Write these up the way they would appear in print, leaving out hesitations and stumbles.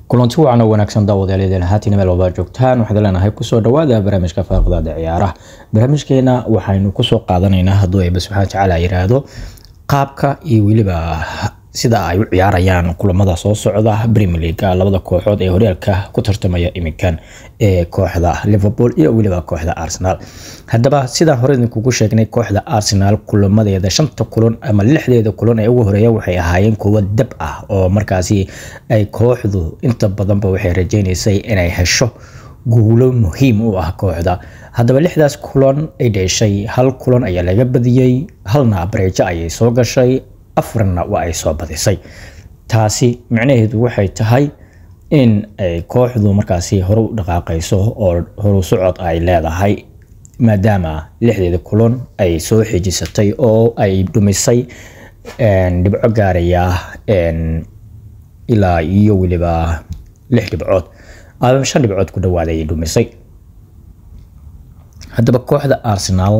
kulanti wacan oo wanaagsan daawadayaal haatan meel walba joogtaan waxaan leenahay ku soo dhawaada barnaamijka faaqadaada ciyaaraha barnaamijkeena waxaynu ku soo qaadanaynaa hadduu ay subxaanahu wa ta'aala yiraahdo qaabka iyo waliba sida ay u ciyaarayaan kulamada soo socda Premier League labada kooxood ee horyaalka ku tartamaya imikan ee kooxda Liverpool iyo waliba kooxda Arsenal haddaba sida hore kugu sheegnay kooxda Arsenal kulamadeeda 5 kulan ama 6 kulan ee ugu horeeyay waxay ahaayeen kuwa dab ah oo markaasi ay kooxdu inta badan ba waxay rajaynaysay inay hesho guulo muhiim u ah kooxda haddaba 6daas kulan ay dhashay hal kulan ayaa laga badiyay halna breejo ayay soo gashay afarna waa ay soo badisay taasi macnaheedu waxay tahay in ay kooxdu markaasi hore u dhaqaaqayso oo hore socod ay leedahay maadaama 6 kulan ay soo xijisatay oo ay dhumisay dhibco gaaraya ilaa iyo waliba 6 dhibcood ama 5 dhibcood ku dhawaaday dhumisay haddaba kooxda Arsenal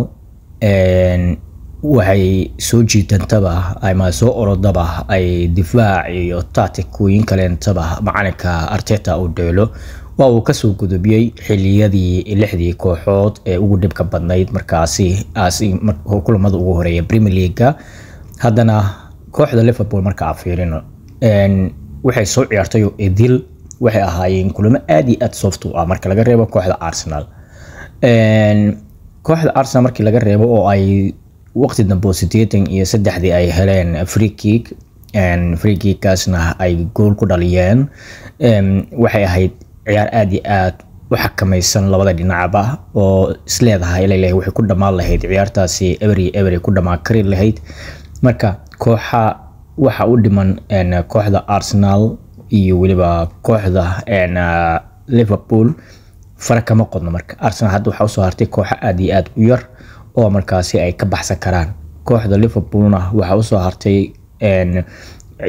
waxay soo jiitantaba ama soo orodaba ay difaac iyo tactics kaleentaba macalinka Arteta u dheelo waa uu ka soo gudubiyay xiliyadii 6 kooxood ee ugu dhibka badnayd markaasi kulamada ugu horeeyay Premier League haddana kooxda Liverpool marka fiirino waxay soo ciyaartay oo idil waxay ahaayeen kulamo aad iyo aad soft ah marka laga reebo kooxda Arsenal kooxda Arsenal markii laga reebo oo ay waqti dambe 83 ay heleen free kick kaasna ay gool ku dhaliyeen waxay ahayd ciyaar aad iyo aad u xakamaysan labada dhinacba oo isleedahay ilaa waxay ku dhamaan lahayd ciyaartaasi every ku dhamaan kari lahayd marka kooxa waxa u dhiman kooxda Arsenal iyo waliba kooxda Liverpool farqa ma qodno marka Arsenal hadda waxa soo hartay kooxa aad iyo aad u yar oo markaasi ay ka baxsan karaan kooxda Liverpoolna waxa soo hartay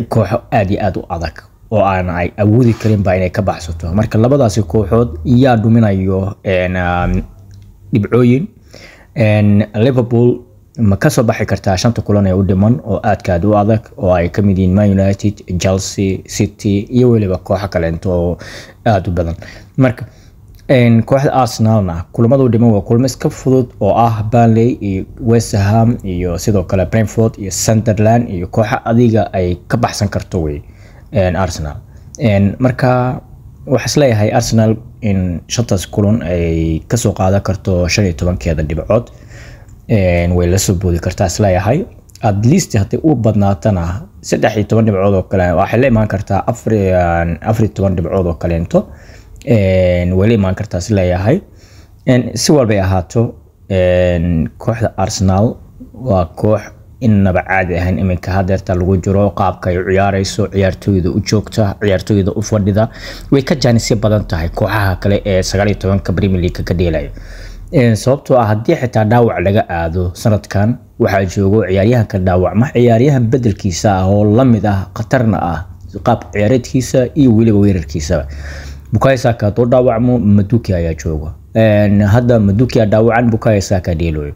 koox aad iyo aad u adag oo aan ay awoodi karin ba inay ka baxsato marka labadaasi kooxood yaa dhuminayo dhibcooyin Liverpool ma ka soo baxi kartaa 5 kulan ee u dhiman oo aad u adag oo ay ka mid yihiin Man United, Chelsea, City iyo waliba kooxo kale oo aad u badan marka kooxda Arsenalna kulamada u dhiman waa kulamo iska fudud oo ah Burnley iyo West Ham iyo sidoo kale Brentford iyo Sunderland iyo kooxo adiga ay ka baxsan karto way Arsenal marka waxa isleeyahay Arsenal in 5 kulan ay ka soo qaadan karto 15keeda dhibcood way la soo boodi kartaa isleeyahay at least hadii uu badnaatana 13 dhibcood oo kale waxa la imaan kartaa 14 dhibcood oo kaleento wali imaan kartaa isleeyahay si walba ay ahaato kooxda Arsenal waa koox inaba caadi ahaan iminka hadeerta lagu jiro qaabka ay ciyaarayso ciyaartooyda u joogta ciyaartooyda u fadhida way ka jaanisyo badan tahay kooxaha kale ee 19 Premier League ka dheelay sababtoo ah hadii xitaa dhaawac laga aado sanadkan waxa joogo ciyaaryahanka dhaawacma ciyaaryahan bedelkiisa ah oo la mid ah qatarna ah qaab ciyaareedkiisa iyo waliba weerarkiisa Bukayo Saka to dhaawacmo Maduki ayaa jooga hadda Maduki dhaawacan Bukayo Saka dheeloyo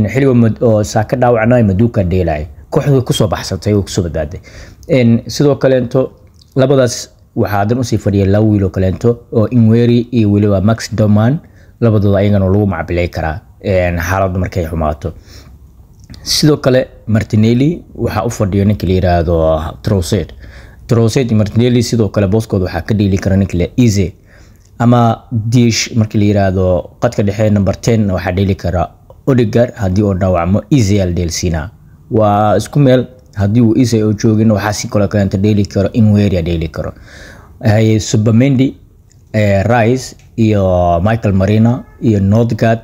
xilliga oo Saka dhaawacnaa Maduka dheelay kooxdu ku soo baxsatay oo ku soo badaaday sidoo kale labadaas waxa adan u sii fadhiyay la wiilo kale oo Inweri iyo waliba Max Doman labadooda ayagana lagu macbilay karaa xaaladda markay xumaato sidoo kale Martinelli waxa u fadhiyo ninka la yiraahdo Trossard Martinelli sidoo kale booskooda waxa ka dheeli kara ninka la Eze ama Dish markii la yiraahdo qadka dhexe number 10 waxa dheeli kara Odegaard hadii uu dhaawacmo Eze al Delsina waa isku meel hadii uu Eze oo joogin waxa si kale kaleenta dheeli karo Inweri dheeli karo Subamendi Rice iyo Michael Marina iyo Northgard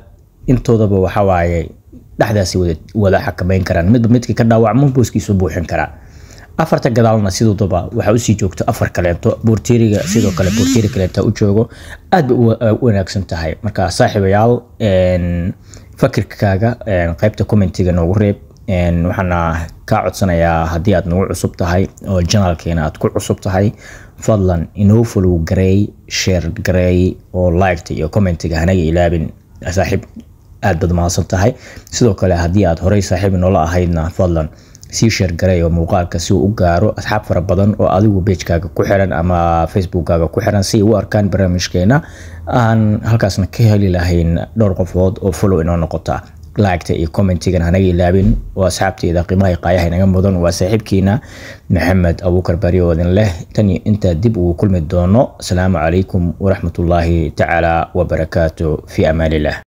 intoodaba waxa waaye dhaxdaasi wada xakameyn karaan midka ka dhaawacmo booskiisa buuxin kara afarta gadaalna sidoo daba waxa uu sii joogto afar kaleento Porteriga sidoo kale Porteri kaleenta u joogo aad u wanaagsan tahay marka saaxiibayaal fakirkaaga qaybta commentiga noogu reeb waxaana ka codsanayaa hadii aad nagu cusub tahay oo channelkeena aad ku cusub tahay fadlan inoo follow gareey share gareey oo like iyo commentiga hanaga ilaabin saaxiib aad bad mahadsan tahay sidoo kale hadii aad horey saaxiib noola ahaydna fadlan sii share garay oo muuqaalka si uu u gaaro asxaab fara badan oo adigu page-kaaga ku xiran ama Facebook-kaaga ku xiran si u arkaan barnaamijkeena aan halkaasna ka heli lahayn dhowr qofood oo follow inoo noqota like iyo commentigan hanaga ilaabin oo asxaabteeda qiimaha qaayaha inaga mudan waa saaxiibkiina Maxamed Abuukar Bari oo idin leh tan inta dib ugu kulmi doono. Assalaamu calaykum waraxmatullaahi tacaala wabarakaatuh fi amaanillah.